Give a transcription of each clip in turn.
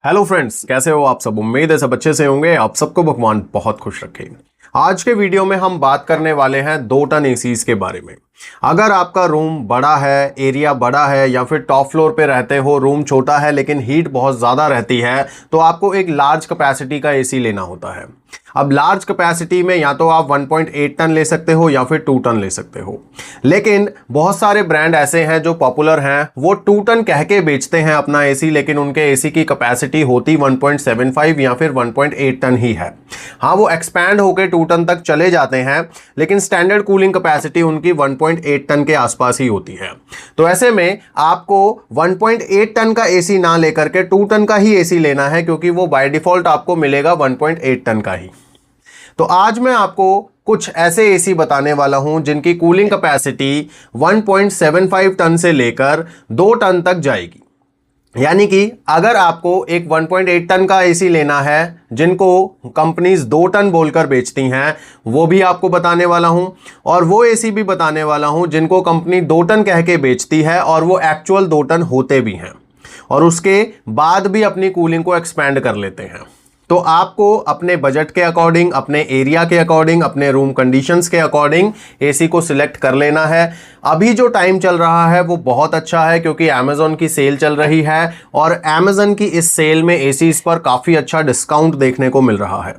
Hello friends, कैसे हो आप सब। उम्मीद है सब अच्छे से होंगे। आप सबको भगवान बहुत खुश रखे। आज के वीडियो में हम बात करने वाले हैं 2 टन एसीज के बारे में। अगर आपका रूम बड़ा है, एरिया बड़ा है, या फिर टॉप फ्लोर पे रहते हो, रूम छोटा है लेकिन हीट बहुत ज़्यादा रहती है, तो आपको एक लार्ज कैपेसिटी का एसी लेना होता है। अब लार्ज कैपेसिटी में या तो आप 1.8 टन ले सकते हो या फिर 2 टन ले सकते हो। लेकिन बहुत सारे ब्रांड ऐसे हैं जो पॉपुलर हैं, वो 2 टन कह के बेचते हैं अपना एसी, लेकिन उनके एसी की कैपेसिटी होती 1.75 या फिर 1.8 टन ही है। हाँ, वो एक्सपैंड होकर 2 टन तक चले जाते हैं, लेकिन स्टैंडर्ड कूलिंग कैपेसिटी उनकी 1.8 टन के आसपास ही होती है। तो ऐसे में आपको 1.8 टन का एसी ना लेकर के 2 टन का ही एसी लेना है, क्योंकि वो बाय डिफॉल्ट आपको मिलेगा 1.8 टन का ही। तो आज मैं आपको कुछ ऐसे एसी बताने वाला हूं जिनकी कूलिंग कैपेसिटी 1.75 टन से लेकर 2 टन तक जाएगी। यानी कि अगर आपको एक 1.8 टन का एसी लेना है, जिनको कंपनीज 2 टन बोलकर बेचती हैं, वो भी आपको बताने वाला हूं। और वो एसी भी बताने वाला हूं जिनको कंपनी 2 टन कह के बेचती है और वो एक्चुअल 2 टन होते भी हैं, और उसके बाद भी अपनी कूलिंग को एक्सपैंड कर लेते हैं। तो आपको अपने बजट के अकॉर्डिंग, अपने एरिया के अकॉर्डिंग, अपने रूम कंडीशंस के अकॉर्डिंग एसी को सिलेक्ट कर लेना है। अभी जो टाइम चल रहा है वो बहुत अच्छा है, क्योंकि अमेज़न की सेल चल रही है और अमेज़न की इस सेल में एसीज पर काफ़ी अच्छा डिस्काउंट देखने को मिल रहा है।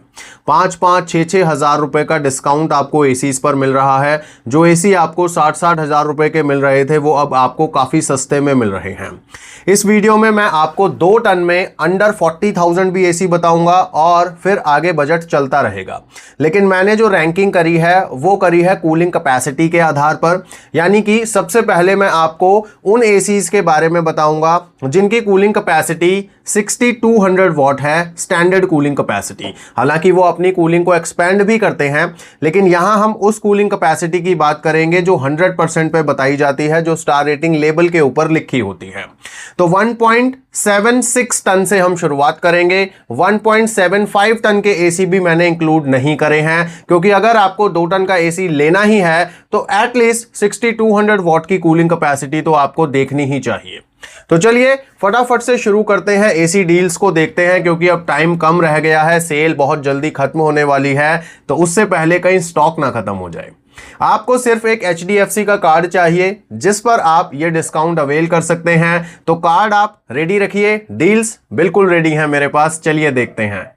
5-5, 6-6 हज़ार रुपए का डिस्काउंट आपको एसीज पर मिल रहा है। जो एसी आपको 60-60 हज़ार रुपए के मिल रहे थे, वो अब आपको काफ़ी सस्ते में मिल रहे हैं। इस वीडियो में मैं आपको 2 टन में अंडर 40,000 भी एसी बताऊंगा, और फिर आगे बजट चलता रहेगा। लेकिन मैंने जो रैंकिंग करी है वो करी है कूलिंग कैपेसिटी के आधार पर। यानी कि सबसे पहले मैं आपको उन एसीज के बारे में बताऊंगा जिनकी कूलिंग कैपेसिटी 6200 वॉट है, स्टैंडर्ड कूलिंग कैपेसिटी। हालांकि वो अपनी कूलिंग को एक्सपेंड भी करते हैं, लेकिन यहां हम उस कूलिंग कैपेसिटी की बात करेंगे जो 100% पे बताई जाती है, जो स्टार रेटिंग लेबल के ऊपर लिखी होती है। तो 1.76 टन से हम शुरुआत करेंगे। 1.75 टन के एसी भी मैंने इंक्लूड नहीं करे हैं, क्योंकि अगर आपको 2 टन का एसी लेना ही है तो एटलीस्ट 6200 वॉट की कूलिंग कैपेसिटी तो आपको देखनी ही चाहिए। तो चलिए फटाफट से शुरू करते हैं, एसी डील्स को देखते हैं, क्योंकि अब टाइम कम रह गया है, सेल बहुत जल्दी खत्म होने वाली है, तो उससे पहले कहीं स्टॉक ना खत्म हो जाए। आपको सिर्फ एक HDFC का कार्ड चाहिए जिस पर आप ये डिस्काउंट अवेल कर सकते हैं। तो कार्ड आप रेडी रखिए, डील्स बिल्कुल रेडी हैं मेरे पास। चलिए देखते हैं।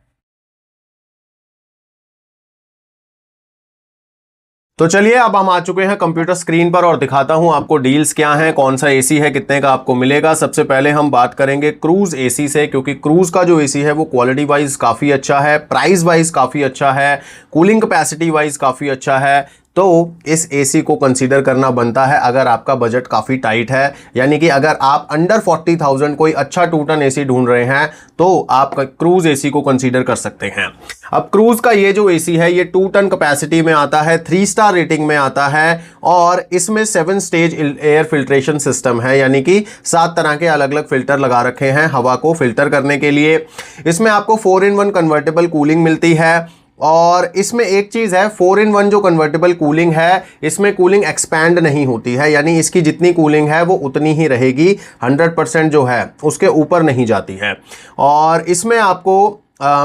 तो चलिए अब हम आ चुके हैं कंप्यूटर स्क्रीन पर और दिखाता हूं आपको डील्स क्या हैं, कौन सा एसी है, कितने का आपको मिलेगा। सबसे पहले हम बात करेंगे क्रूज एसी से, क्योंकि क्रूज का जो एसी है वो क्वालिटी वाइज काफ़ी अच्छा है, प्राइस वाइज काफ़ी अच्छा है, कूलिंग कैपेसिटी वाइज काफ़ी अच्छा है। तो इस एसी को कंसीडर करना बनता है अगर आपका बजट काफ़ी टाइट है। यानी कि अगर आप अंडर 40,000 कोई अच्छा 2 टन एसी ढूंढ रहे हैं तो आप क्रूज एसी को कंसीडर कर सकते हैं। अब क्रूज का ये जो एसी है ये 2 टन कैपेसिटी में आता है, 3 स्टार रेटिंग में आता है, और इसमें 7 स्टेज एयर फिल्ट्रेशन सिस्टम है। यानी कि 7 तरह के अलग अलग फिल्टर लगा रखे हैं हवा को फिल्टर करने के लिए। इसमें आपको 4-in-1 कन्वर्टेबल कूलिंग मिलती है, और इसमें एक चीज़ है, 4-in-1 जो कन्वर्टेबल कूलिंग है, इसमें कूलिंग एक्सपैंड नहीं होती है। यानी इसकी जितनी कूलिंग है वो उतनी ही रहेगी, 100% जो है उसके ऊपर नहीं जाती है। और इसमें आपको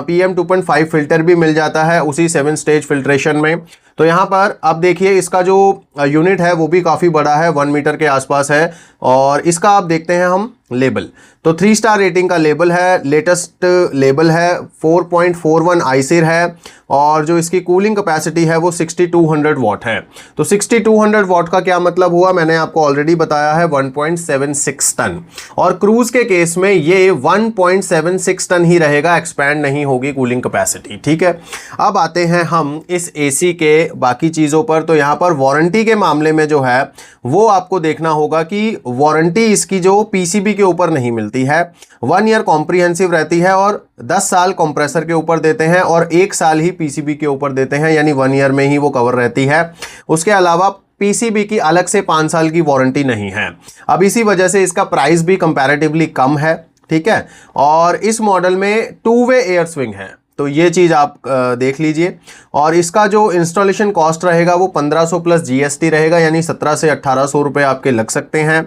PM 2.5 फिल्टर भी मिल जाता है उसी 7 स्टेज फिल्ट्रेशन में। तो यहाँ पर अब देखिए इसका जो यूनिट है वो भी काफ़ी बड़ा है, 1 मीटर के आसपास है। और इसका आप देखते हैं हम लेबल, तो 3 स्टार रेटिंग का लेबल है, लेटेस्ट लेबल है, 4.41 आईसिर है, और जो इसकी कूलिंग कैपेसिटी है वो 6200 वॉट है। तो 6200 वॉट का क्या मतलब हुआ, मैंने आपको ऑलरेडी बताया है, 1.76 टन। और क्रूज के केस में ये 1.76 टन ही रहेगा, एक्सपैंड नहीं होगी कूलिंग कैपेसिटी। ठीक है, अब आते हैं हम इस एसी के बाकी चीज़ों पर। तो यहाँ पर वारंटी के मामले में जो है वो आपको देखना होगा कि वारंटी इसकी जो PCB के ऊपर नहीं मिलती है, 1 ईयर कॉम्प्रिहेंसिव रहती है, और 10 साल कंप्रेसर के ऊपर देते हैं, और 1 साल ही PCB के ऊपर देते हैं, यानी 1 ईयर में ही वो कवर रहती है। उसके अलावा PCB की अलग से 5 साल की वारंटी नहीं है। अब इसी वजह से इसका प्राइस भी कंपैरेटिवली कम है। ठीक है, और इस मॉडल में 2 वे एयर स्विंग है, तो ये चीज़ आप देख लीजिए। और इसका जो इंस्टॉलेशन कॉस्ट रहेगा वो 1500 प्लस GST रहेगा, यानी 1700 से 1800 रुपये आपके लग सकते हैं।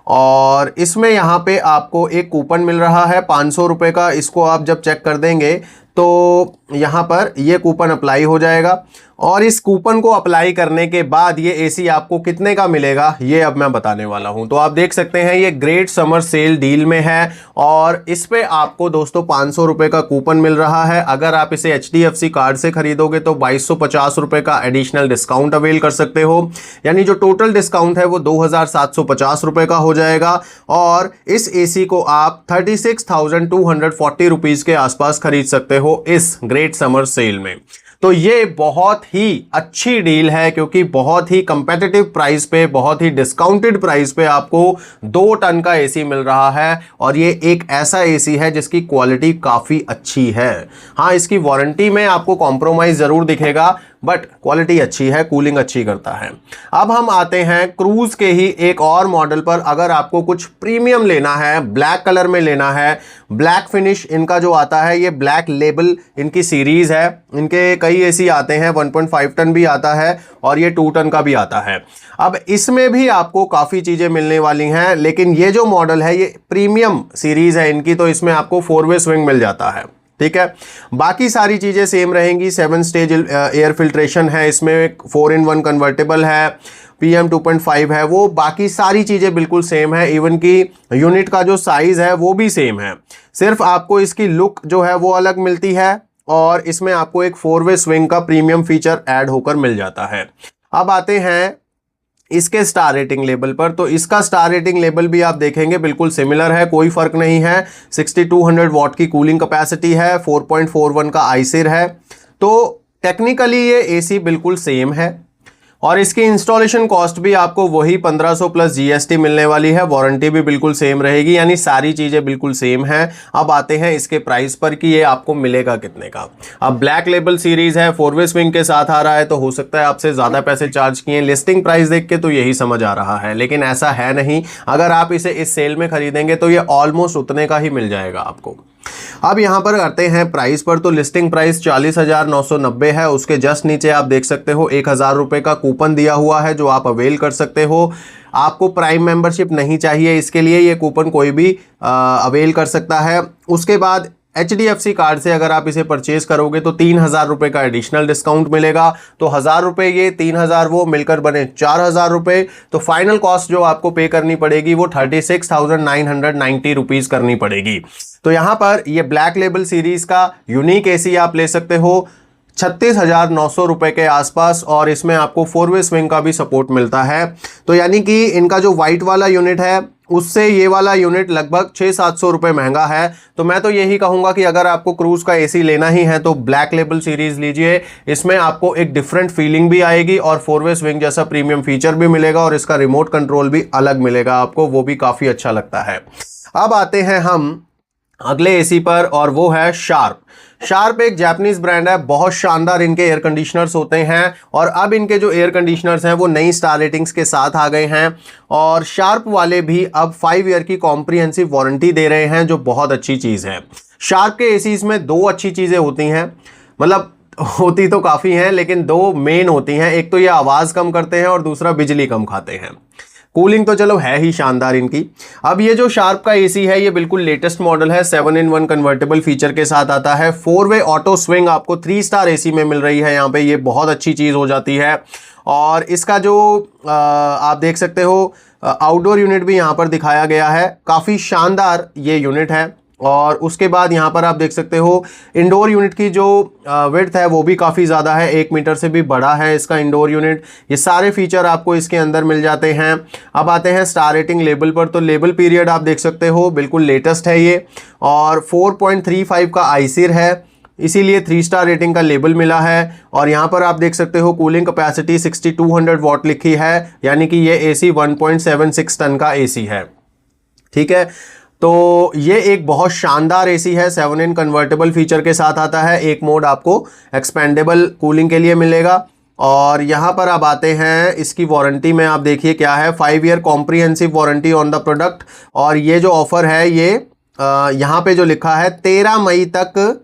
और इसमें यहाँ पे आपको एक कूपन मिल रहा है 500 रुपये का। इसको आप जब चेक कर देंगे तो यहाँ पर ये कूपन अप्लाई हो जाएगा और इस कूपन को अप्लाई करने के बाद ये एसी आपको कितने का मिलेगा ये अब मैं बताने वाला हूं। तो आप देख सकते हैं ये ग्रेट समर सेल डील में है और इस पे आपको दोस्तों 500 रुपए का कूपन मिल रहा है। अगर आप इसे HDFC कार्ड से खरीदोगे तो 2250 रुपए का एडिशनल डिस्काउंट अवेल कर सकते हो, यानी जो टोटल डिस्काउंट है वो 2750 रुपए का हो जाएगा और इस एसी को आप 36,240 रुपीज के आसपास खरीद सकते हो इस ग्रेट समर सेल में। तो ये बहुत ही अच्छी डील है क्योंकि बहुत ही कंपेटिटिव प्राइस पे, बहुत ही डिस्काउंटेड प्राइस पे आपको 2 टन का एसी मिल रहा है और ये एक ऐसा एसी है जिसकी क्वालिटी काफी अच्छी है। हाँ, इसकी वारंटी में आपको कॉम्प्रोमाइज जरूर दिखेगा बट क्वालिटी अच्छी है, कूलिंग अच्छी करता है। अब हम आते हैं क्रूज के ही एक और मॉडल पर। अगर आपको कुछ प्रीमियम लेना है, ब्लैक कलर में लेना है, ब्लैक फिनिश इनका जो आता है, ये ब्लैक लेबल इनकी सीरीज है। इनके कई एसी आते हैं, 1.5 टन भी आता है और ये 2 टन का भी आता है। अब इसमें भी आपको काफ़ी चीज़ें मिलने वाली हैं, लेकिन ये जो मॉडल है ये प्रीमियम सीरीज है इनकी, तो इसमें आपको 4-वे स्विंग मिल जाता है। ठीक है, बाकी सारी चीज़ें सेम रहेंगी। 7 स्टेज एयर फिल्ट्रेशन है इसमें, 4-in-1 कन्वर्टेबल है, PM 2.5 है, वो बाकी सारी चीज़ें बिल्कुल सेम है। इवन की यूनिट का जो साइज़ है वो भी सेम है, सिर्फ आपको इसकी लुक जो है वो अलग मिलती है और इसमें आपको एक 4-वे स्विंग का प्रीमियम फीचर ऐड होकर मिल जाता है। अब आते हैं इसके स्टार रेटिंग लेवल पर। तो इसका स्टार रेटिंग लेवल भी आप देखेंगे बिल्कुल सिमिलर है, कोई फर्क नहीं है। 6200 वॉट की कूलिंग कैपेसिटी है, 4.41 का आईसिर है। तो टेक्निकली ये एसी बिल्कुल सेम है और इसकी इंस्टॉलेशन कॉस्ट भी आपको वही 1500 प्लस GST मिलने वाली है। वारंटी भी बिल्कुल सेम रहेगी, यानी सारी चीज़ें बिल्कुल सेम हैं। अब आते हैं इसके प्राइस पर कि ये आपको मिलेगा कितने का। अब ब्लैक लेबल सीरीज है, 4-वे स्विंग के साथ आ रहा है, तो हो सकता है आपसे ज़्यादा पैसे चार्ज किए। लिस्टिंग प्राइस देख के तो यही समझ आ रहा है, लेकिन ऐसा है नहीं। अगर आप इसे इस सेल में खरीदेंगे तो ये ऑलमोस्ट उतने का ही मिल जाएगा आपको। अब यहां पर आते हैं प्राइस पर। तो लिस्टिंग प्राइस 40,990 है, उसके जस्ट नीचे आप देख सकते हो 1,000 रुपए का कूपन दिया हुआ है जो आप अवेल कर सकते हो। आपको प्राइम मेंबरशिप नहीं चाहिए, इसके लिए ये कूपन कोई भी अवेल कर सकता है। उसके बाद HDFC कार्ड से अगर आप इसे परचेज करोगे तो 3,000 रुपए का एडिशनल डिस्काउंट मिलेगा। तो 1,000 रुपए ये, 3,000 वो, मिलकर बने 4,000 रुपए। तो फाइनल कॉस्ट जो आपको पे करनी पड़ेगी वो 36,990 रुपीज करनी पड़ेगी। तो यहां पर ये ब्लैक लेबल सीरीज का यूनिक एसी आप ले सकते हो 36,900 रुपए के आसपास और इसमें आपको 4-वे स्विंग का भी सपोर्ट मिलता है। तो यानी कि इनका जो व्हाइट वाला यूनिट है उससे ये वाला यूनिट लगभग 600-700 रुपए महंगा है। तो मैं तो यही कहूंगा कि अगर आपको क्रूज का एसी लेना ही है तो ब्लैक लेबल सीरीज लीजिए। इसमें आपको एक डिफरेंट फीलिंग भी आएगी और 4-वे स्विंग जैसा प्रीमियम फीचर भी मिलेगा और इसका रिमोट कंट्रोल भी अलग मिलेगा आपको, वो भी काफी अच्छा लगता है। अब आते हैं हम अगले एसी पर और वो है शार्प। शार्प एक जापानीज ब्रांड है, बहुत शानदार इनके एयर कंडीशनर्स होते हैं और अब इनके जो एयर कंडीशनर्स हैं वो नई स्टार रेटिंग्स के साथ आ गए हैं और शार्प वाले भी अब 5 ईयर की कॉम्प्रिहेंसिव वारंटी दे रहे हैं, जो बहुत अच्छी चीज़ है। शार्प के एसीज में 2 अच्छी चीज़ें होती हैं, मतलब होती तो काफ़ी हैं लेकिन 2 मेन होती हैं। एक तो ये आवाज़ कम करते हैं और दूसरा बिजली कम खाते हैं। कूलिंग तो चलो है ही शानदार इनकी। अब ये जो शार्प का एसी है ये बिल्कुल लेटेस्ट मॉडल है, 7-in-1 कन्वर्टेबल फीचर के साथ आता है। 4-वे ऑटो स्विंग आपको 3 स्टार एसी में मिल रही है यहाँ पे, ये बहुत अच्छी चीज़ हो जाती है। और इसका जो आप देख सकते हो आउटडोर यूनिट भी यहाँ पर दिखाया गया है, काफ़ी शानदार ये यूनिट है। और उसके बाद यहाँ पर आप देख सकते हो इंडोर यूनिट की जो विड्थ है वो भी काफ़ी ज़्यादा है, 1 मीटर से भी बड़ा है इसका इंडोर यूनिट। ये सारे फीचर आपको इसके अंदर मिल जाते हैं। अब आते हैं स्टार रेटिंग लेवल पर। तो लेवल पीरियड आप देख सकते हो बिल्कुल लेटेस्ट है ये और 4.35 का आईसिर है, इसीलिए 3 स्टार रेटिंग का लेबल मिला है। और यहाँ पर आप देख सकते हो कूलिंग कैपेसिटी 6200 वॉट लिखी है, यानी कि ये एसी 1.76 टन का एसी है। ठीक है, तो ये एक बहुत शानदार एसी है, 7-in कन्वर्टेबल फीचर के साथ आता है। एक मोड आपको एक्सपेंडेबल कूलिंग के लिए मिलेगा। और यहाँ पर अब आते हैं इसकी वारंटी में, आप देखिए क्या है, 5 year comprehensive warranty on the product. और ये जो ऑफर है ये यहाँ पे जो लिखा है 13 मई तक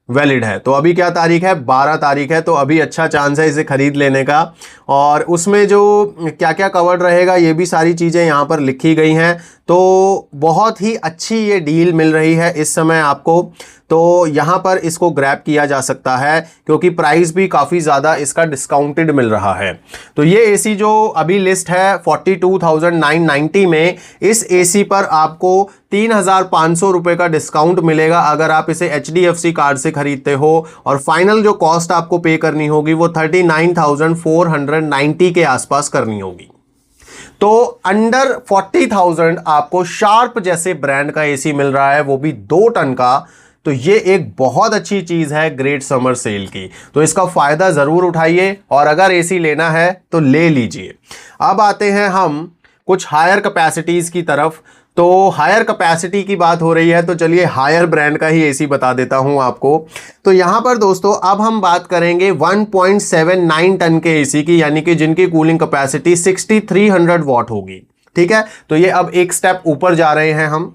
वैलिड है। तो अभी क्या तारीख है, 12 तारीख है, तो अभी अच्छा चांस है इसे खरीद लेने का। और उसमें जो क्या क्या कवर्ड रहेगा ये भी सारी चीज़ें यहाँ पर लिखी गई हैं। तो बहुत ही अच्छी ये डील मिल रही है इस समय आपको, तो यहाँ पर इसको ग्रैब किया जा सकता है क्योंकि प्राइस भी काफ़ी ज़्यादा इसका डिस्काउंटेड मिल रहा है। तो ये एसी जो अभी लिस्ट है 42,990 में, इस एसी पर आपको 3,500 रुपये का डिस्काउंट मिलेगा अगर आप इसे HDFC कार्ड से खरीदते हो, और फाइनल जो कॉस्ट आपको पे करनी होगी वो 39,490 के आसपास करनी होगी। तो अंडर 40,000 आपको शार्प जैसे ब्रांड का एसी मिल रहा है, वो भी 2 टन का। तो ये एक बहुत अच्छी चीज है ग्रेट समर सेल की, तो इसका फायदा जरूर उठाइए और अगर एसी लेना है तो ले लीजिए। अब आते हैं हम कुछ हायर कैपेसिटीज की तरफ। तो हायर कैपेसिटी की बात हो रही है तो चलिए हायर ब्रांड का ही एसी बता देता हूं आपको। तो यहां पर दोस्तों अब हम बात करेंगे 1.79 टन के एसी की, यानी कि जिनकी कूलिंग कैपेसिटी 6300 वॉट होगी। ठीक है, तो ये अब एक स्टेप ऊपर जा रहे हैं हम।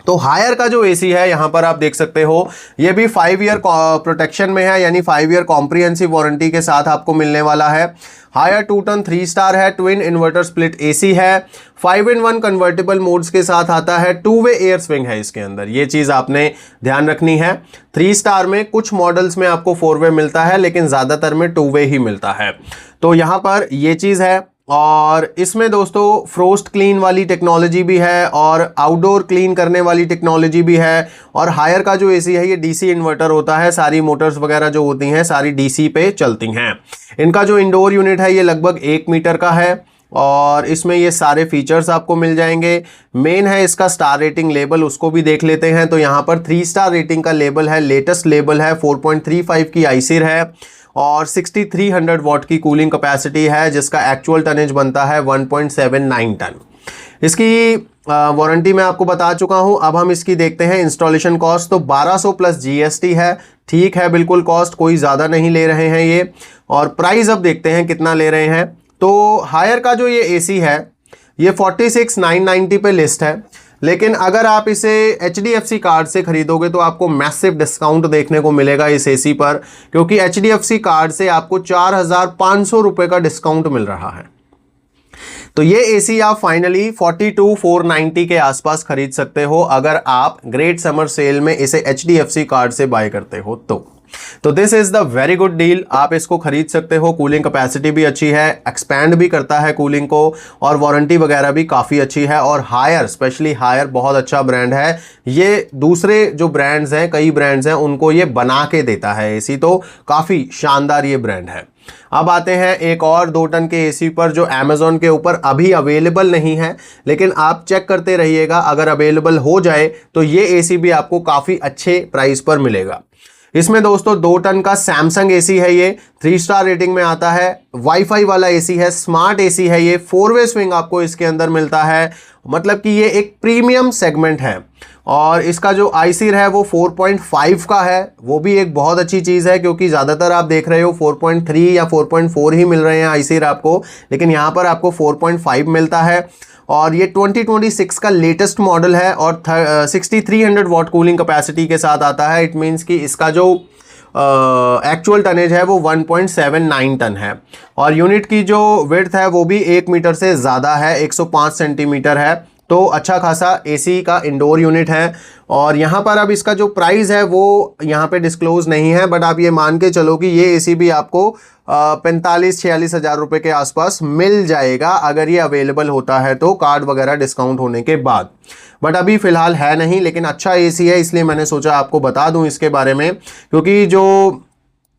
तो हायर का जो एसी है यहां पर आप देख सकते हो, ये भी 5 ईयर प्रोटेक्शन में है, यानी 5 ईयर कॉम्प्रिहेंसिव वारंटी के साथ आपको मिलने वाला है। हायर 2 टन 3 स्टार है, ट्विन इन्वर्टर स्प्लिट एसी है, 5-in-1 कन्वर्टेबल मोड्स के साथ आता है, 2-वे एयर स्विंग है इसके अंदर, ये चीज आपने ध्यान रखनी है। 3 स्टार में कुछ मॉडल्स में आपको 4-वे मिलता है, लेकिन ज्यादातर में 2-वे ही मिलता है। तो यहां पर ये चीज है। और इसमें दोस्तों फ्रोस्ट क्लीन वाली टेक्नोलॉजी भी है और आउटडोर क्लीन करने वाली टेक्नोलॉजी भी है। और हायर का जो एसी है ये डीसी इन्वर्टर होता है, सारी मोटर्स वगैरह जो होती हैं सारी डीसी पे चलती हैं। इनका जो इंडोर यूनिट है ये लगभग 1 मीटर का है और इसमें ये सारे फीचर्स आपको मिल जाएंगे। मेन है इसका स्टार रेटिंग लेबल, उसको भी देख लेते हैं। तो यहाँ पर 3 स्टार रेटिंग का लेबल है, लेटेस्ट लेबल है, 4.35 की आईसीर है और 6300 वॉट की कूलिंग कैपेसिटी है, जिसका एक्चुअल टनेज बनता है 1.79 टन। इसकी वारंटी मैं आपको बता चुका हूं। अब हम इसकी देखते हैं इंस्टॉलेशन कॉस्ट। तो 1200 प्लस जीएसटी है, ठीक है, बिल्कुल कॉस्ट कोई ज़्यादा नहीं ले रहे हैं ये। और प्राइस अब देखते हैं कितना ले रहे हैं। तो हायर का जो ये एसी है ये 46,990 पे लिस्ट है, लेकिन अगर आप इसे HDFC कार्ड से खरीदोगे तो आपको मैसिव डिस्काउंट देखने को मिलेगा इस एसी पर, क्योंकि HDFC कार्ड से आपको 4,500 रुपये का डिस्काउंट मिल रहा है। तो ये एसी आप फाइनली 42,490 के आसपास खरीद सकते हो अगर आप ग्रेट समर सेल में इसे HDFC कार्ड से बाय करते हो तो this is the very good deal. आप इसको खरीद सकते हो, कूलिंग कैपेसिटी भी अच्छी है, एक्सपैंड भी करता है कूलिंग को और वारंटी वगैरह भी काफ़ी अच्छी है। और हायर, स्पेशली हायर बहुत अच्छा ब्रांड है। ये दूसरे जो ब्रांड्स हैं, कई ब्रांड्स हैं, उनको ये बना के देता है एसी, तो काफ़ी शानदार ये ब्रांड है। अब आते हैं एक और 2 टन के एसी पर जो अमेज़ॉन के ऊपर अभी अवेलेबल नहीं है, लेकिन आप चेक करते रहिएगा, अगर अवेलेबल हो जाए तो ये एसी भी आपको काफ़ी अच्छे प्राइस पर मिलेगा। इसमें दोस्तों 2 टन का सैमसंग एसी है, ये 3 स्टार रेटिंग में आता है, वाईफाई वाला एसी है, स्मार्ट एसी है ये, 4-वे स्विंग आपको इसके अंदर मिलता है, मतलब कि ये एक प्रीमियम सेगमेंट है। और इसका जो आईसीर है वो 4.5 का है, वो भी एक बहुत अच्छी चीज़ है, क्योंकि ज़्यादातर आप देख रहे हो 4.3 या 4.4 ही मिल रहे हैं आईसीर आपको, लेकिन यहाँ पर आपको 4.5 मिलता है। और ये 2026 का लेटेस्ट मॉडल है और 6300 वॉट कूलिंग कैपेसिटी के साथ आता है। इट मीन्स कि इसका जो एक्चुअल टनेज है वो 1.79 टन है और यूनिट की जो विड्थ है वो भी 1 मीटर से ज़्यादा है, 105 सेंटीमीटर है। तो अच्छा खासा एसी का इंडोर यूनिट है। और यहाँ पर अब इसका जो प्राइस है वो यहाँ पे डिस्क्लोज नहीं है, बट आप ये मान के चलो कि ये एसी भी आपको 45-46 हज़ार रुपये के आसपास मिल जाएगा अगर ये अवेलेबल होता है तो, कार्ड वगैरह डिस्काउंट होने के बाद। बट अभी फ़िलहाल है नहीं, लेकिन अच्छा एसी है, इसलिए मैंने सोचा आपको बता दूं इसके बारे में, क्योंकि जो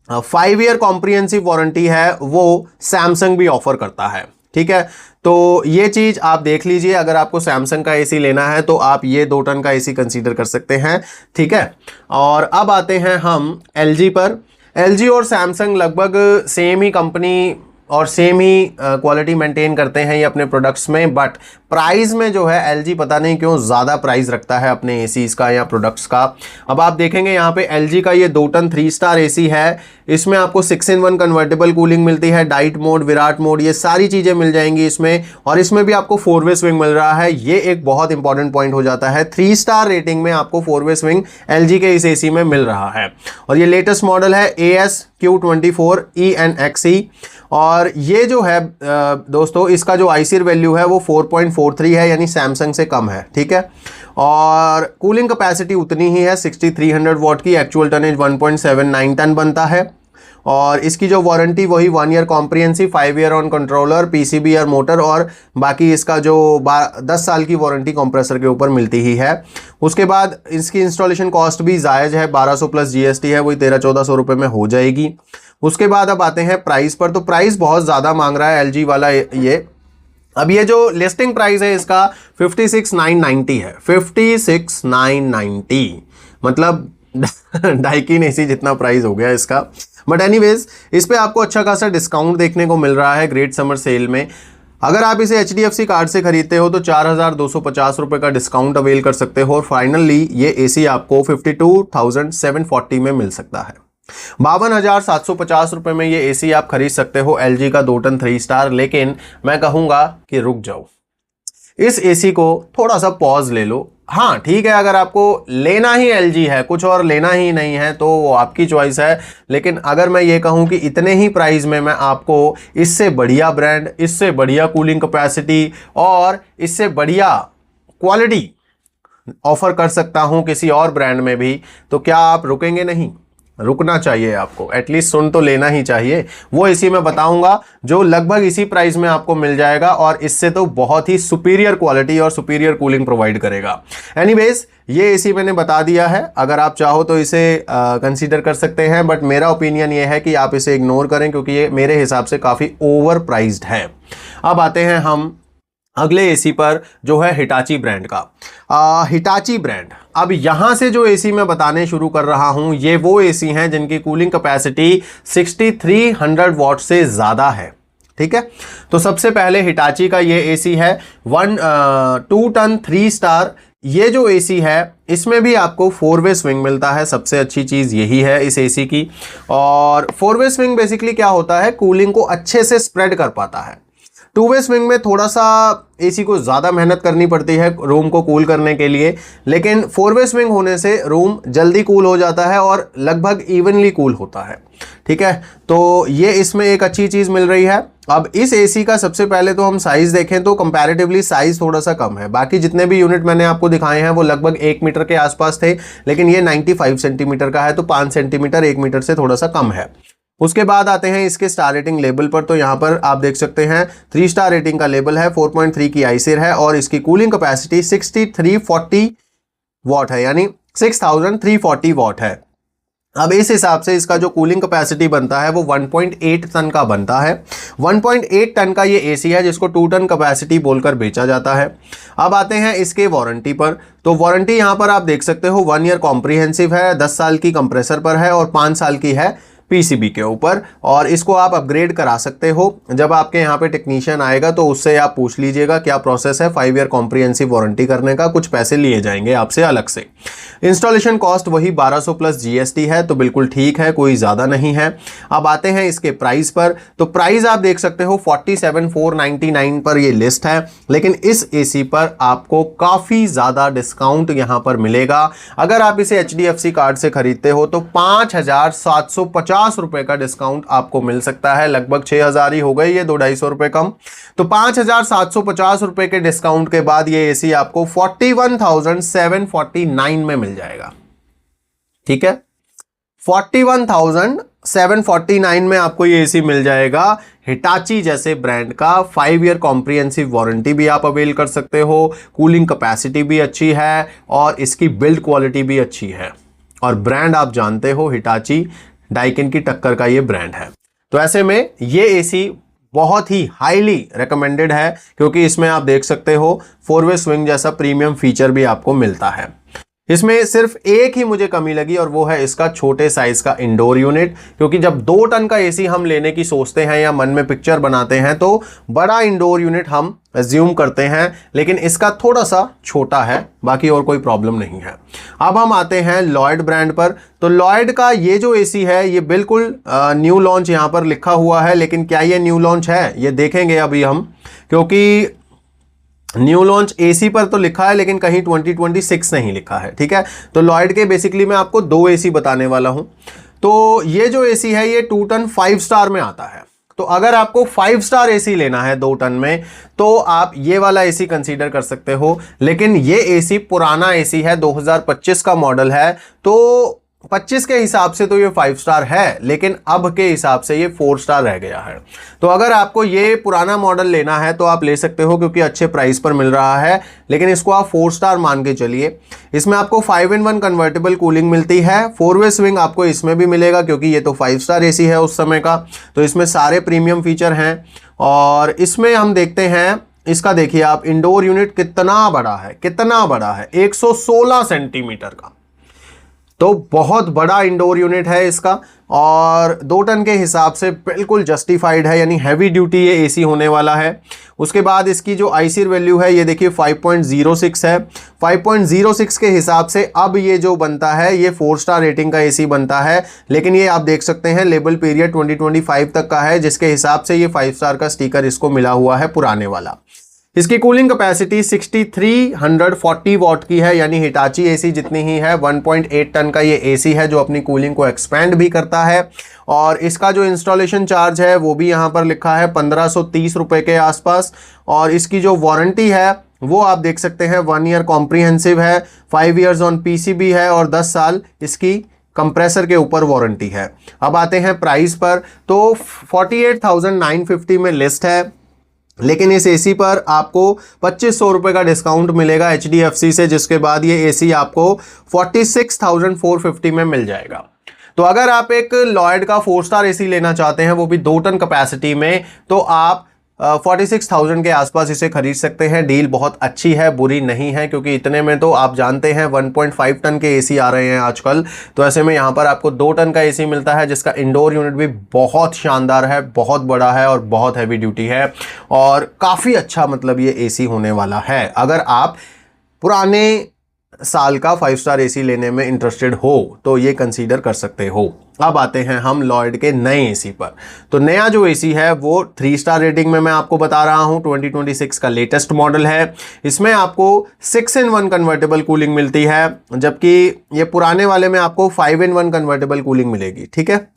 5 ईयर कॉम्प्रिहेंसिव वारंटी है वो सैमसंग भी ऑफर करता है। ठीक है, तो ये चीज़ आप देख लीजिए, अगर आपको सैमसंग का एसी लेना है तो आप ये 2 टन का एसी कंसीडर कर सकते हैं। ठीक है, और अब आते हैं हम LG पर। LG और सैमसंग लगभग सेम ही कंपनी और सेम ही क्वालिटी मेंटेन करते हैं ये अपने प्रोडक्ट्स में, बट प्राइस में जो है एलजी पता नहीं क्यों ज़्यादा प्राइस रखता है अपने एसीज का या प्रोडक्ट्स का। अब आप देखेंगे यहाँ पे एलजी का ये 2 टन 3 स्टार एसी है, इसमें आपको 6-in-1 कन्वर्टेबल कूलिंग मिलती है, डाइट मोड, विराट मोड, ये सारी चीज़ें मिल जाएंगी इसमें, और इसमें भी आपको 4-वे स्विंग मिल रहा है। ये एक बहुत इंपॉर्टेंट पॉइंट हो जाता है, 3 स्टार रेटिंग में आपको 4-वे स्विंग एलजी के इस एसी में मिल रहा है। और ये लेटेस्ट मॉडल है AS-Q24 ENXE, और ये जो है दोस्तों इसका जो आईसीआर वैल्यू है वो 4.43 है, यानी सैमसंग से कम है, ठीक है। और कूलिंग कैपेसिटी उतनी ही है 6300 वॉट की, एक्चुअल टनेज 1.79 टन बनता है। और इसकी जो वारंटी वही 1 year comprehensive, 5 year on controller, PCB और मोटर, और बाकी इसका जो 10 साल की वारंटी कंप्रेसर के ऊपर मिलती ही है। उसके बाद इसकी इंस्टॉलेशन कॉस्ट भी जायज़ है, 1200 प्लस जीएसटी है, वही 1300-1400 रुपये में हो जाएगी। उसके बाद अब आते हैं प्राइस पर, तो प्राइस बहुत ज़्यादा मांग रहा है एलजी वाला ये। अब ये जो लिस्टिंग प्राइस है इसका 56,990 है, 56,990, मतलब डाइकिन एसी जितना प्राइस हो गया इसका। बट एनीवेज इस पे आपको अच्छा खासा डिस्काउंट देखने को मिल रहा है ग्रेट समर सेल में। अगर आप इसे HDFC कार्ड से खरीदते हो तो 4,250 रुपये का डिस्काउंट अवेल कर सकते हो, और फाइनली ये एसी आपको 52,740 में मिल सकता है। 52,750 रुपये में ये एसी आप खरीद सकते हो एलजी का 2 टन 3 स्टार। लेकिन मैं कहूँगा कि रुक जाओ, इस एसी को थोड़ा सा पॉज ले लो। हाँ ठीक है, अगर आपको लेना ही एलजी है, कुछ और लेना ही नहीं है, तो वो आपकी चॉइस है। लेकिन अगर मैं ये कहूँ कि इतने ही प्राइस में मैं आपको इससे बढ़िया ब्रांड, इससे बढ़िया कूलिंग कैपेसिटी और इससे बढ़िया क्वालिटी ऑफर कर सकता हूँ किसी और ब्रांड में भी, तो क्या आप रुकेंगे? नहीं, रुकना चाहिए आपको, एटलीस्ट सुन तो लेना ही चाहिए। वो एसी मैं बताऊंगा जो लगभग इसी प्राइस में आपको मिल जाएगा, और इससे तो बहुत ही सुपीरियर क्वालिटी और सुपीरियर कूलिंग प्रोवाइड करेगा। एनीवेज ये एसी मैंने बता दिया है, अगर आप चाहो तो इसे कंसीडर कर सकते हैं, बट मेरा ओपिनियन ये है कि आप इसे इग्नोर करें, क्योंकि ये मेरे हिसाब से काफ़ी ओवर प्राइस्ड है। अब आते हैं हम अगले एसी पर, जो है हिटाची ब्रांड का। हिटाची ब्रांड, अब यहां से जो एसी मैं बताने शुरू कर रहा हूं, ये वो एसी हैं जिनकी कूलिंग कैपेसिटी 6300 वॉट से ज़्यादा है, ठीक है। तो सबसे पहले हिटाची का ये एसी है 2 टन 3 स्टार। ये जो एसी है इसमें भी आपको 4-वे स्विंग मिलता है, सबसे अच्छी चीज़ यही है इस एसी की। और 4-वे स्विंग बेसिकली क्या होता है, कूलिंग को अच्छे से स्प्रेड कर पाता है। 2-वे स्विंग में थोड़ा सा एसी को ज़्यादा मेहनत करनी पड़ती है रूम को कूल करने के लिए, लेकिन 4-वे स्विंग होने से रूम जल्दी कूल हो जाता है और लगभग इवनली कूल होता है, ठीक है। तो ये इसमें एक अच्छी चीज़ मिल रही है। अब इस एसी का सबसे पहले तो हम साइज़ देखें तो कंपैरेटिवली साइज़ थोड़ा सा कम है। बाकी जितने भी यूनिट मैंने आपको दिखाए हैं वो लगभग 1 मीटर के आसपास थे, लेकिन ये 95 सेंटीमीटर का है, तो 5 सेंटीमीटर 1 मीटर से थोड़ा सा कम है। उसके बाद आते हैं इसके स्टार रेटिंग लेवल पर, तो यहाँ पर आप देख सकते हैं 3 स्टार रेटिंग का लेवल है, 4.3 की आईसीआर है, और इसकी कूलिंग कैपेसिटी 6340 वॉट है, यानी 6340 वॉट है। अब इस हिसाब से इसका जो कूलिंग कैपेसिटी बनता है वो 1.8 टन का बनता है। 1.8 टन का ये एसी है जिसको 2 टन कैपेसिटी बोलकर बेचा जाता है। अब आते हैं इसके वारंटी पर, तो वारंटी यहाँ पर आप देख सकते हो 1 ईयर कॉम्प्रिहेंसिव है, 10 साल की कंप्रेसर पर है, और 5 साल की है पीसीबी के ऊपर। और इसको आप अपग्रेड करा सकते हो, जब आपके यहाँ पे टेक्नीशियन आएगा तो उससे आप पूछ लीजिएगा क्या प्रोसेस है। 5 ईयर कॉम्प्रिहेंसिव वारंटी करने का कुछ पैसे लिए जाएंगे आपसे अलग से। इंस्टॉलेशन कॉस्ट वही 1200 प्लस जीएसटी है, तो बिल्कुल ठीक है, कोई ज़्यादा नहीं है। अब आते हैं इसके प्राइस पर, तो प्राइस आप देख सकते हो 47,499 पर ये लिस्ट है, लेकिन इस एसी पर आपको काफ़ी ज़्यादा डिस्काउंट यहाँ पर मिलेगा। अगर आप इसे HDFC कार्ड से खरीदते हो तो 5,750 रुपए का डिस्काउंट आपको मिल सकता है, लगभग 6,000 ही हो गए, ये 200-250 रुपए कम। तो 5,750 रुपए के डिस्काउंट के बाद ये एसी आपको 41,749 में मिल जाएगा, ठीक है। 41,749 में आपको ये एसी मिल जाएगा। हिटाची जैसे ब्रांड का 5 ईयर कॉम्प्रिहेंसिव वारंटी भी आप अवेल कर सकते हो, कूलिंग कैपेसिटी भी अच्छी है, और इसकी बिल्ड क्वालिटी भी अच्छी है। और ब्रांड आप जानते हो हिटाची डाइकिन की टक्कर का ये ब्रांड है। तो ऐसे में ये एसी बहुत ही हाईली रिकमेंडेड है, क्योंकि इसमें आप देख सकते हो 4-वे स्विंग जैसा प्रीमियम फीचर भी आपको मिलता है। इसमें सिर्फ एक ही मुझे कमी लगी और वो है इसका छोटे साइज का इंडोर यूनिट, क्योंकि जब 2 टन का एसी हम लेने की सोचते हैं या मन में पिक्चर बनाते हैं तो बड़ा इंडोर यूनिट हम अज्यूम करते हैं, लेकिन इसका थोड़ा सा छोटा है, बाकी और कोई प्रॉब्लम नहीं है। अब हम आते हैं लॉयड ब्रांड पर। तो लॉयड का ये जो एसी है ये बिल्कुल न्यू लॉन्च यहाँ पर लिखा हुआ है, लेकिन क्या ये न्यू लॉन्च है ये देखेंगे अभी हम, क्योंकि न्यू लॉन्च एसी पर तो लिखा है लेकिन कहीं 2026 नहीं लिखा है। ठीक है, तो लॉयड के बेसिकली मैं आपको 2 एसी बताने वाला हूं। तो ये जो एसी है ये 2 टन 5 स्टार में आता है। तो अगर आपको 5 स्टार एसी लेना है 2 टन में तो आप ये वाला एसी कंसीडर कर सकते हो, लेकिन ये एसी पुराना एसी है, 2025 का मॉडल है, तो 25 के हिसाब से तो ये 5 स्टार है, लेकिन अब के हिसाब से ये 4 स्टार रह गया है। तो अगर आपको ये पुराना मॉडल लेना है तो आप ले सकते हो, क्योंकि अच्छे प्राइस पर मिल रहा है, लेकिन इसको आप 4 स्टार मान के चलिए। इसमें आपको 5-in-1 कन्वर्टेबल कूलिंग मिलती है, 4-वे स्विंग आपको इसमें भी मिलेगा, क्योंकि ये तो 5 स्टार एसी है उस समय का, तो इसमें सारे प्रीमियम फीचर हैं। और इसमें हम देखते हैं, इसका देखिए आप इंडोर यूनिट कितना बड़ा है, कितना बड़ा है, 116 सेंटीमीटर का, तो बहुत बड़ा इंडोर यूनिट है इसका, और 2 टन के हिसाब से बिल्कुल जस्टिफाइड है, यानी हैवी ड्यूटी ये एसी होने वाला है। उसके बाद इसकी जो आईसीआर वैल्यू है ये देखिए 5.06 है। 5.06 के हिसाब से अब ये जो बनता है ये 4 स्टार रेटिंग का एसी बनता है, लेकिन ये आप देख सकते हैं लेबल पीरियड 2025 तक का है, जिसके हिसाब से ये 5 स्टार का स्टिकर इसको मिला हुआ है पुराने वाला। इसकी कूलिंग कैपेसिटी 6340 वॉट की है, यानी हिटाची एसी जितनी ही है। 1.8 टन का ये एसी है जो अपनी कूलिंग को एक्सपेंड भी करता है। और इसका जो इंस्टॉलेशन चार्ज है वो भी यहाँ पर लिखा है 1530 रुपए के आसपास। और इसकी जो वारंटी है वो आप देख सकते हैं 1 ईयर कॉम्प्रिहेंसिव है, 5 ईयर्स ऑन पीसीबी है और 10 साल इसकी कंप्रेसर के ऊपर वारंटी है। अब आते हैं प्राइस पर, तो 48,950 में लिस्ट है, लेकिन इस एसी पर आपको 2500 रुपये का डिस्काउंट मिलेगा HDFC से, जिसके बाद ये एसी आपको 46,450 में मिल जाएगा। तो अगर आप एक लॉयड का 4 स्टार एसी लेना चाहते हैं वो भी 2 टन कैपेसिटी में, तो आप 46,000 के आसपास इसे खरीद सकते हैं। डील बहुत अच्छी है, बुरी नहीं है, क्योंकि इतने में तो आप जानते हैं 1.5 टन के एसी आ रहे हैं आजकल। तो ऐसे में यहाँ पर आपको 2 टन का एसी मिलता है, जिसका इंडोर यूनिट भी बहुत शानदार है, बहुत बड़ा है और बहुत हैवी ड्यूटी है, और काफ़ी अच्छा मतलब ये एसी होने वाला है। अगर आप पुराने साल का 5 स्टार एसी लेने में इंटरेस्टेड हो तो ये कंसीडर कर सकते हो। अब आते हैं हम लॉयड के नए एसी पर। तो नया जो एसी है वो 3 स्टार रेटिंग में मैं आपको बता रहा हूं, 2026 का लेटेस्ट मॉडल है। इसमें आपको 6-in-1 कन्वर्टेबल कूलिंग मिलती है, जबकि ये पुराने वाले में आपको 5-in-1 कन्वर्टेबल कूलिंग मिलेगी। ठीक है,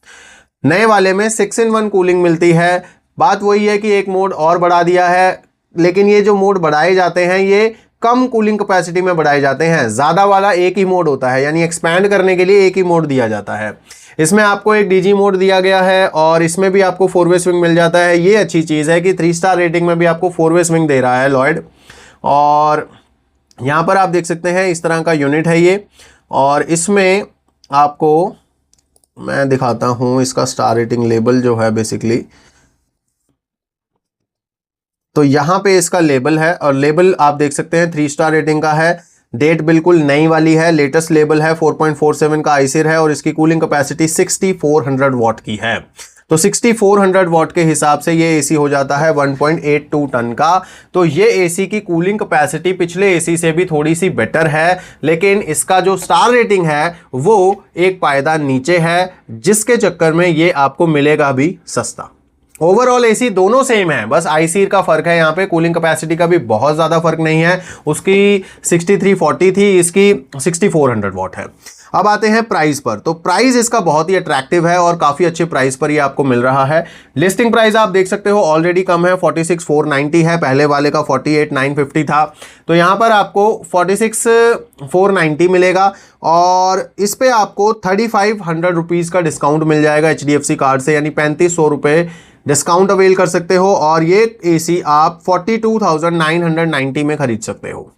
नए वाले में 6-in-1 कूलिंग मिलती है। बात वही है कि एक मोड और बढ़ा दिया है, लेकिन ये जो मोड बढ़ाए जाते हैं ये कम कूलिंग कैपेसिटी में बढ़ाए जाते हैं। ज़्यादा वाला एक ही मोड होता है, यानी एक्सपैंड करने के लिए एक ही मोड दिया जाता है। इसमें आपको एक डीजी मोड दिया गया है और इसमें भी आपको 4-वे स्विंग मिल जाता है। ये अच्छी चीज़ है कि 3 स्टार रेटिंग में भी आपको 4-वे स्विंग दे रहा है लॉयड। और यहाँ पर आप देख सकते हैं इस तरह का यूनिट है ये, और इसमें आपको मैं दिखाता हूँ इसका स्टार रेटिंग लेबल जो है बेसिकली। तो यहाँ पे इसका लेबल है, और लेबल आप देख सकते हैं 3 स्टार रेटिंग का है। डेट बिल्कुल नई वाली है, लेटेस्ट लेबल है, 4.47 का आईसीआर है, और इसकी कूलिंग कैपेसिटी 6400 वॉट की है। तो 6400 वॉट के हिसाब से ये एसी हो जाता है 1.82 टन का। तो ये एसी की कूलिंग कैपेसिटी पिछले एसी से भी थोड़ी सी बेटर है, लेकिन इसका जो स्टार रेटिंग है वो एक पायदान नीचे है, जिसके चक्कर में ये आपको मिलेगा भी सस्ता। ओवरऑल एसी दोनों सेम है, बस आईसीआर का फर्क है। यहाँ पे कूलिंग कैपेसिटी का भी बहुत ज़्यादा फर्क नहीं है, उसकी 6340 थी, इसकी 6400 वॉट है। अब आते हैं प्राइस पर। तो प्राइस इसका बहुत ही अट्रैक्टिव है और काफ़ी अच्छे प्राइस पर ये आपको मिल रहा है। लिस्टिंग प्राइस आप देख सकते हो ऑलरेडी कम है, 46,490 है, पहले वाले का 48,950 था। तो यहाँ पर आपको 46,490 मिलेगा, और इस पे आपको 3500 रुपीज़ का डिस्काउंट मिल जाएगा HDFC कार्ड से, यानी 3500 रुपये डिस्काउंट अवेल कर सकते हो, और ये एसी आप 42,990 में खरीद सकते हो।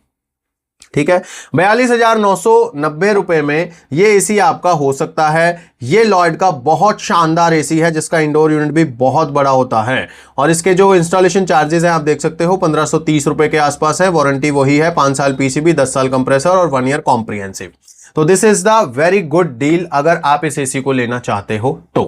ठीक है, 42,990 रुपए में ये एसी आपका हो सकता है। ये लॉयड का बहुत शानदार एसी है जिसका इंडोर यूनिट भी बहुत बड़ा होता है और इसके जो इंस्टॉलेशन चार्जेस हैं आप देख सकते हो 1530 रुपए के आसपास है। वारंटी वही है, 5 साल पीसीबी, 10 साल कंप्रेसर और 1 ईयर कॉम्प्रिहेंसिव। तो this is the very good deal अगर आप इस एसी को लेना चाहते हो तो।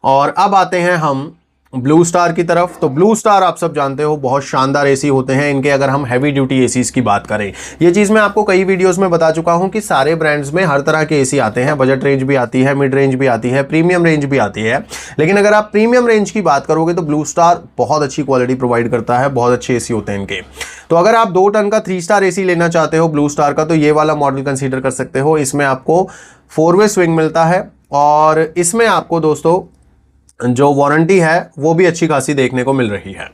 और अब आते हैं हम ब्लू स्टार की तरफ। तो ब्लू स्टार आप सब जानते हो बहुत शानदार एसी होते हैं इनके। अगर हम हैवी ड्यूटी एसीज की बात करें, ये चीज़ मैं आपको कई वीडियोस में बता चुका हूं कि सारे ब्रांड्स में हर तरह के एसी आते हैं। बजट रेंज भी आती है, मिड रेंज भी आती है, प्रीमियम रेंज भी आती है। लेकिन अगर आप प्रीमियम रेंज की बात करोगे तो ब्लू स्टार बहुत अच्छी क्वालिटी प्रोवाइड करता है, बहुत अच्छे एसी होते हैं इनके। तो अगर आप 2 टन का 3 स्टार एसी लेना चाहते हो ब्लू स्टार का तो ये वाला मॉडल कंसीडर कर सकते हो। इसमें आपको 4-वे स्विंग मिलता है और इसमें आपको दोस्तों जो वारंटी है वो भी अच्छी खासी देखने को मिल रही है।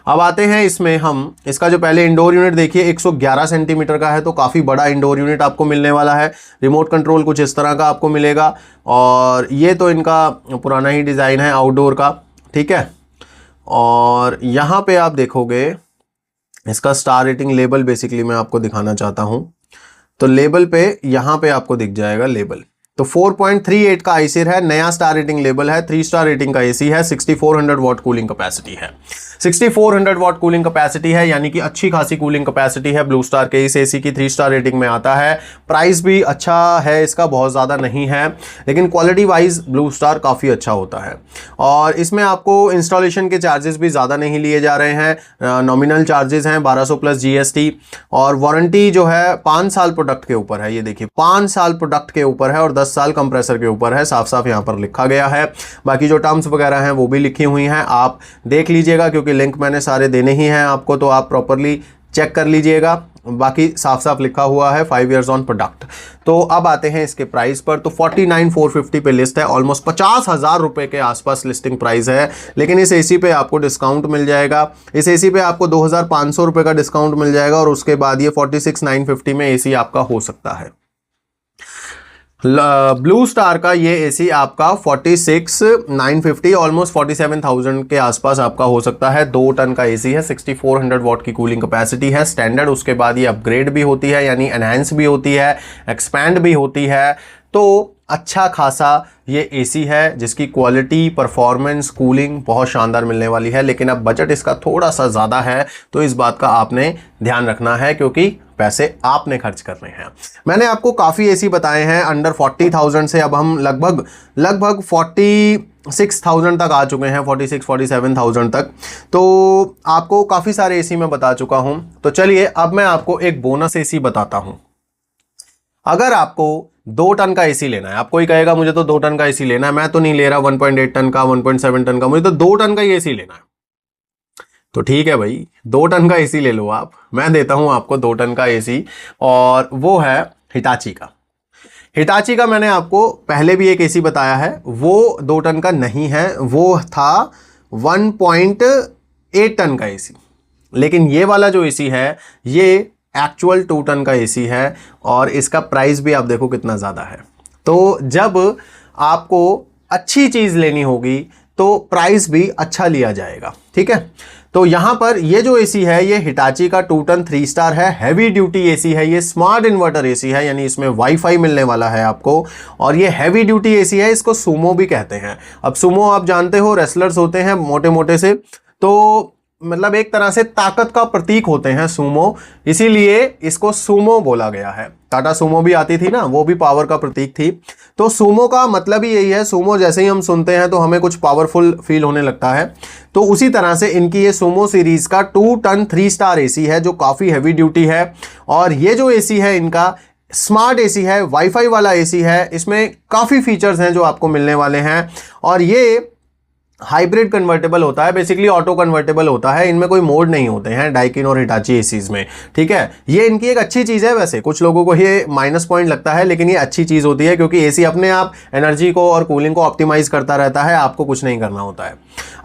अब आते हैं इसमें हम इसका जो पहले इंडोर यूनिट देखिए 111 सेंटीमीटर का है, तो काफ़ी बड़ा इंडोर यूनिट आपको मिलने वाला है। रिमोट कंट्रोल कुछ इस तरह का आपको मिलेगा और ये तो इनका पुराना ही डिज़ाइन है आउटडोर का, ठीक है। और यहाँ पे आप देखोगे इसका स्टार रेटिंग लेबल बेसिकली मैं आपको दिखाना चाहता हूँ। तो लेबल पे यहाँ पे आपको दिख जाएगा लेबल। तो 4.38 का आईसीर है, नया स्टार रेटिंग लेबल है, 3 स्टार रेटिंग का एसी है, 6400 वॉट कूलिंग कैपेसिटी है। 6400 वॉट कूलिंग कैपेसिटी है यानी कि अच्छी खासी कूलिंग कैपेसिटी है ब्लू स्टार के इस एसी की। 3 स्टार रेटिंग में आता है। प्राइस भी अच्छा है इसका, बहुत ज़्यादा नहीं है, लेकिन क्वालिटी वाइज ब्लू स्टार काफ़ी अच्छा होता है। और इसमें आपको इंस्टॉलेशन के चार्जेस भी ज़्यादा नहीं लिए जा रहे हैं, नॉमिनल चार्जेस हैं 1200 प्लस जीएसटी। और वारंटी जो है 5 साल प्रोडक्ट के ऊपर है, ये देखिए 5 साल प्रोडक्ट के ऊपर है और 10 साल कंप्रेसर के ऊपर है, साफ साफ यहाँ पर लिखा गया है। बाकी जो टर्म्स वगैरह हैं वो भी लिखी हुई हैं, आप देख लीजिएगा क्योंकि लिंक मैंने सारे देने ही हैं आपको, तो आप प्रॉपरली चेक कर लीजिएगा। बाकी साफ साफ लिखा हुआ है 5 इयर्स ऑन प्रोडक्ट। तो अब आते हैं इसके प्राइस पर। तो 49,450 पे लिस्ट है, ऑलमोस्ट 50,000 रुपए के आसपास लिस्टिंग प्राइस है। लेकिन इस एसी पे आपको डिस्काउंट मिल जाएगा। इस एसी पे आपको 2,500 रुपए का डिस्काउंट मिल जाएगा और उसके बाद ये 46,950 में एसी आपका हो सकता है। ब्लू स्टार का ये एसी आपका 46,950 ऑलमोस्ट 47,000 के आसपास आपका हो सकता है। 2 टन का एसी है, 6400 वॉट की कूलिंग कैपेसिटी है स्टैंडर्ड। उसके बाद ये अपग्रेड भी होती है यानी एनहांस भी होती है, एक्सपैंड भी होती है। तो अच्छा खासा ये एसी है जिसकी क्वालिटी, परफॉर्मेंस, कूलिंग बहुत शानदार मिलने वाली है। लेकिन अब बजट इसका थोड़ा सा ज़्यादा है तो इस बात का आपने ध्यान रखना है क्योंकि पैसे आपने खर्च करने हैं। मैंने आपको काफ़ी एसी बताए हैं अंडर 40,000 से, अब हम लगभग 46,000 तक आ चुके हैं, 46-47,000 तक। तो आपको काफ़ी सारे एसी मैं बता चुका हूं। तो चलिए अब मैं आपको एक बोनस एसी बताता हूं। अगर आपको 2 टन का एसी लेना है, आप कोई कहेगा मुझे तो 2 टन का एसी लेना है, मैं तो नहीं ले रहा 1.8 टन का, 1.7 टन का, मुझे तो 2 टन का ही एसी लेना है। तो ठीक है भाई, 2 टन का एसी ले लो आप, मैं देता हूं आपको 2 टन का एसी और वो है हिटाची का। हिटाची का मैंने आपको पहले भी एक एसी बताया है, वो 2 टन का नहीं है, वो था 1.8 टन का एसी। लेकिन ये वाला जो एसी है ये एक्चुअल 2 टन का एसी है और इसका प्राइस भी आप देखो कितना ज़्यादा है। तो जब आपको अच्छी चीज़ लेनी होगी तो प्राइस भी अच्छा लिया जाएगा, ठीक है। तो यहां पर ये जो एसी है ये हिटाची का 2 टन 3 स्टार है, हैवी ड्यूटी एसी है, ये स्मार्ट इन्वर्टर एसी है यानी इसमें वाईफाई मिलने वाला है आपको। और ये हैवी ड्यूटी एसी है, इसको सुमो भी कहते हैं। अब सुमो आप जानते हो रेसलर्स होते हैं मोटे मोटे से, तो मतलब एक तरह से ताकत का प्रतीक होते हैं सुमो, इसीलिए इसको सुमो बोला गया है। टाटा सुमो भी आती थी ना, वो भी पावर का प्रतीक थी। तो सुमो का मतलब ही यही है, सुमो जैसे ही हम सुनते हैं तो हमें कुछ पावरफुल फील होने लगता है। तो उसी तरह से इनकी ये सुमो सीरीज का 2 टन 3 स्टार एसी है जो काफ़ी हैवी ड्यूटी है। और ये जो एसी है इनका स्मार्ट एसी है, वाईफाई वाला एसी है, इसमें काफ़ी फीचर्स हैं जो आपको मिलने वाले हैं। और ये हाइब्रिड कन्वर्टेबल होता है, बेसिकली ऑटो कन्वर्टेबल होता है, इनमें कोई मोड नहीं होते हैं डाइकिन और हिटाची एसीज में, ठीक है। ये इनकी एक अच्छी चीज़ है, वैसे कुछ लोगों को ये माइनस पॉइंट लगता है लेकिन ये अच्छी चीज़ होती है क्योंकि एसी अपने आप एनर्जी को और कूलिंग को ऑप्टिमाइज करता रहता है, आपको कुछ नहीं करना होता है।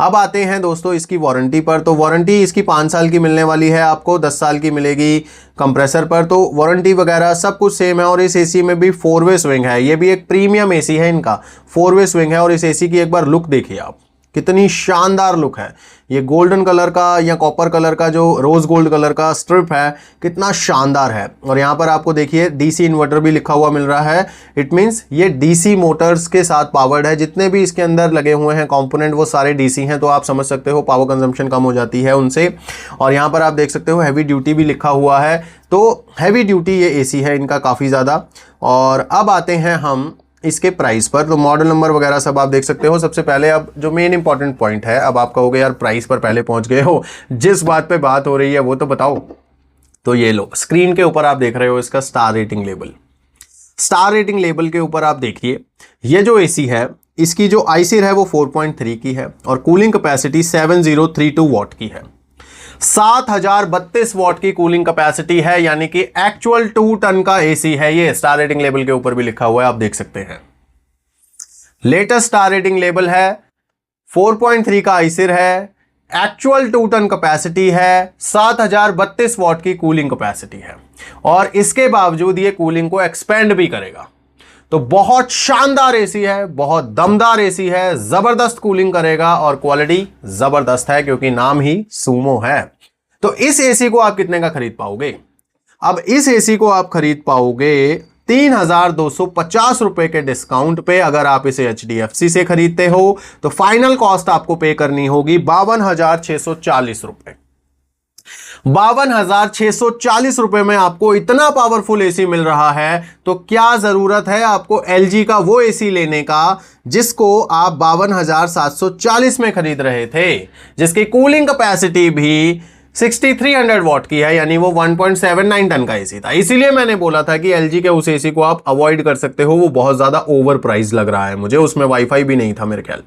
अब आते हैं दोस्तों इसकी वारंटी पर। तो वारंटी इसकी 5 साल की मिलने वाली है आपको, 10 साल की मिलेगी कंप्रेसर पर। तो वारंटी वगैरह सब कुछ सेम है और इस एसी में भी 4-वे स्विंग है, ये भी एक प्रीमियम एसी है, इनका 4-वे स्विंग है। और इस एसी की एक बार लुक देखिए आप, कितनी शानदार लुक है। ये गोल्डन कलर का या कॉपर कलर का जो रोज गोल्ड कलर का स्ट्रिप है कितना शानदार है। और यहाँ पर आपको देखिए डीसी इन्वर्टर भी लिखा हुआ मिल रहा है। इट मीन्स ये डीसी मोटर्स के साथ पावर्ड है। जितने भी इसके अंदर लगे हुए हैं कंपोनेंट वो सारे डीसी हैं, तो आप समझ सकते हो पावर कंजम्पशन कम हो जाती है उनसे। और यहाँ पर आप देख सकते हो हैवी ड्यूटी भी लिखा हुआ है, तो हैवी ड्यूटी ये एसी है इनका काफ़ी ज़्यादा। और अब आते हैं हम इसके प्राइस पर। तो मॉडल नंबर वगैरह सब आप देख सकते हो। सबसे पहले अब जो मेन इंपॉर्टेंट पॉइंट है, अब आप कहोगे यार प्राइस पर पहले पहुंच गए हो, जिस बात पे बात हो रही है वो तो बताओ। तो ये लो, स्क्रीन के ऊपर आप देख रहे हो इसका star rating label. Star rating label के ऊपर आप देखिए ये जो एसी है इसकी जो आईसीर है वो 4.3 की है और कूलिंग कैपेसिटी 7032 वॉट की है। 7032 वॉट की कूलिंग कैपेसिटी है, यानी कि एक्चुअल 2 टन का एसी है ये। स्टार रेटिंग लेवल के ऊपर भी लिखा हुआ है, आप देख सकते हैं। लेटेस्ट स्टार रेटिंग लेवल है, 4.3 का आईसिर है, एक्चुअल 2 टन कैपेसिटी है, 7032 वॉट की कूलिंग कैपेसिटी है और इसके बावजूद ये कूलिंग को एक्सपेंड भी करेगा। तो बहुत शानदार एसी है, बहुत दमदार एसी है, जबरदस्त कूलिंग करेगा और क्वालिटी जबरदस्त है क्योंकि नाम ही सूमो है। तो इस एसी को आप कितने का खरीद पाओगे? अब इस एसी को आप खरीद पाओगे 3250 रुपए के डिस्काउंट पे। अगर आप इसे HDFC से खरीदते हो तो फाइनल कॉस्ट आपको पे करनी होगी 52,640 रुपए। 52,640 रुपए में आपको इतना पावरफुल एसी मिल रहा है, तो क्या जरूरत है आपको LG का वो एसी लेने का जिसको आप 52,740 में खरीद रहे थे, जिसकी कूलिंग कैपेसिटी भी 6300 वॉट की है, यानी वो 1.79 टन का एसी था। इसीलिए मैंने बोला था कि LG के उस एसी को आप अवॉइड कर सकते हो, वो बहुत ज्यादा ओवर प्राइस लग रहा है मुझे। उसमें वाईफाई भी नहीं था मेरे ख्याल,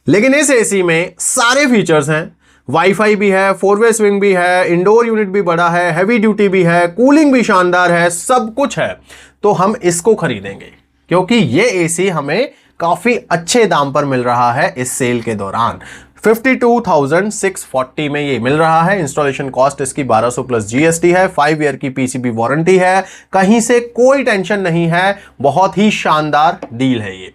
लेकिन इस एसी में सारे फीचर्स हैं। वाईफाई भी है, 4-वे स्विंग भी है, इंडोर यूनिट भी बड़ा है, हैवी ड्यूटी भी है, कूलिंग भी शानदार है, सब कुछ है। तो हम इसको खरीदेंगे क्योंकि ये एसी हमें काफी अच्छे दाम पर मिल रहा है इस सेल के दौरान। 52,640 में ये मिल रहा है। इंस्टॉलेशन कॉस्ट इसकी 1200 प्लस GST है। 5 ईयर की PCB वारंटी है। कहीं से कोई टेंशन नहीं है, बहुत ही शानदार डील है ये।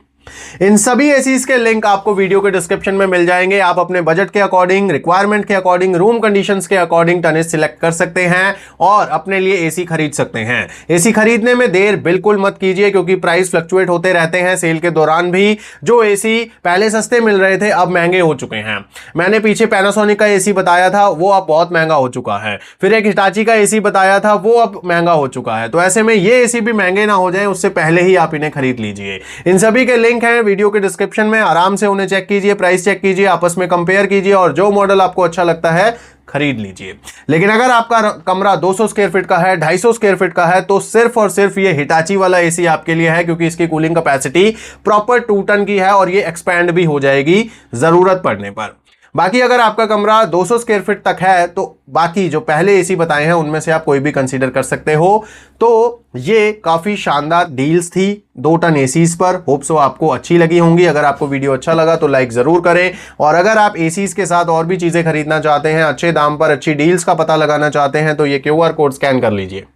इन सभी एसीज के लिंक आपको वीडियो के डिस्क्रिप्शन में मिल जाएंगे। आप अपने बजट के अकॉर्डिंग, रिक्वायरमेंट के अकॉर्डिंग, रूम कंडीशंस के अकॉर्डिंग टनेज सिलेक्ट कर सकते हैं और अपने लिए एसी खरीद सकते हैं। एसी खरीदने में देर बिल्कुल मत कीजिए क्योंकि प्राइस फ्लक्चुएट होते रहते हैं सेल के दौरान भी। जो एसी पहले सस्ते मिल रहे थे अब महंगे हो चुके हैं। मैंने पीछे पैनासोनिक का एसी बताया था, वो अब बहुत महंगा हो चुका है। फिर एक हिटाची का एसी बताया था, वो अब महंगा हो चुका है। तो ऐसे में ये एसी भी महंगे ना हो जाए उससे पहले ही आप इन्हें खरीद लीजिए। इन सभी के लिंक हैं वीडियो के डिस्क्रिप्शन में, आराम से उन्हें चेक कीजिए, प्राइस चेक कीजिए, आपस में कंपेयर कीजिए और जो मॉडल आपको अच्छा लगता है खरीद लीजिए। लेकिन अगर आपका कमरा 200 स्क्वायर फीट का है, 250 स्क्वायर फीट का है, तो सिर्फ और सिर्फ ये हिटाची वाला एसी आपके लिए है क्योंकि इसकी कूलिंग कैपेसिटी प्रॉपर 2 टन की है और ये एक्सपैंड भी हो जाएगी जरूरत पड़ने पर। बाकी अगर आपका कमरा 200 स्क्वायर फीट तक है तो बाकी जो पहले एसी बताए हैं उनमें से आप कोई भी कंसीडर कर सकते हो। तो ये काफी शानदार डील्स थी 2 टन एसीज पर। होप सो आपको अच्छी लगी होंगी। अगर आपको वीडियो अच्छा लगा तो लाइक जरूर करें और अगर आप एसीज के साथ और भी चीजें खरीदना चाहते हैं, अच्छे दाम पर अच्छी डील्स का पता लगाना चाहते हैं, तो ये QR कोड स्कैन कर लीजिए।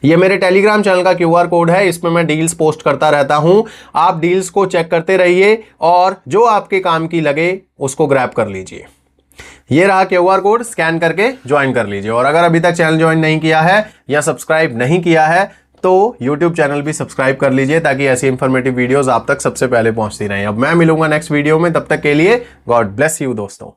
ये मेरे टेलीग्राम चैनल का QR कोड है, इसमें मैं डील्स पोस्ट करता रहता हूं। आप डील्स को चेक करते रहिए और जो आपके काम की लगे उसको ग्रैब कर लीजिए। ये रहा QR कोड, स्कैन करके ज्वाइन कर लीजिए। और अगर अभी तक चैनल ज्वाइन नहीं किया है या सब्सक्राइब नहीं किया है तो YouTube चैनल भी सब्सक्राइब कर लीजिए ताकि ऐसी इंफॉर्मेटिव वीडियोस आप तक सबसे पहले पहुंचती रहें। अब मैं मिलूंगा नेक्स्ट वीडियो में, तब तक के लिए गॉड ब्लेस यू दोस्तों।